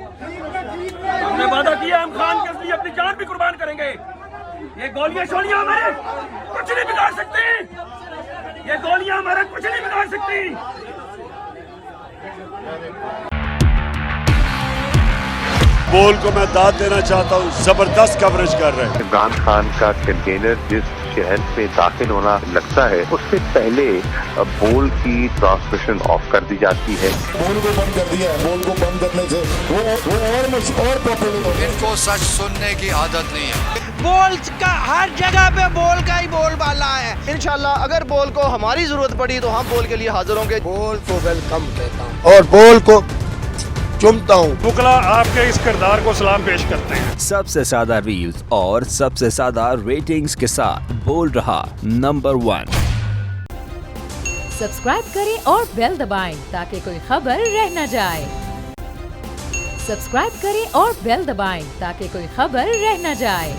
हमने वादा किया हम खान के लिए अपनी जान भी कुर्बान करेंगे। ये गोलियां शोलियां हमारे कुछ नहीं बिगाड़ सकती। ये गोलियां हमारा कुछ नहीं बिगाड़ सकती। बोल को मैं दाद देना चाहता हूँ, जबरदस्त कवरेज कर रहे हैं। इमरान खान का कंटेनर जिस शहर से दाखिल होना लगता है उससे पहले बोल की ट्रांसमिशन ऑफ कर दी जाती है। बोल को बंद कर दिया है। बोल को बंद करने से वो और पॉपुलर हो। इनको सच सुनने की आदत नहीं है। बोल का हर जगह पे बोल का ही बोलबाला है। इंशाल्लाह अगर बोल को हमारी जरूरत पड़ी तो हम बोल के लिए हाजिर होंगे। बोल को वेलकम कहता हूँ और बोल को चुमता हूँ। बुकला आपके इस किरदार को सलाम पेश करते हैं। सबसे ज्यादा रील्स और सबसे ज्यादा रेटिंग्स के साथ बोल रहा नंबर 1। सब्सक्राइब करें और बेल दबाएं ताकि कोई खबर रह न जाए। सब्सक्राइब करें और बेल दबाएं ताकि कोई खबर रह न जाए।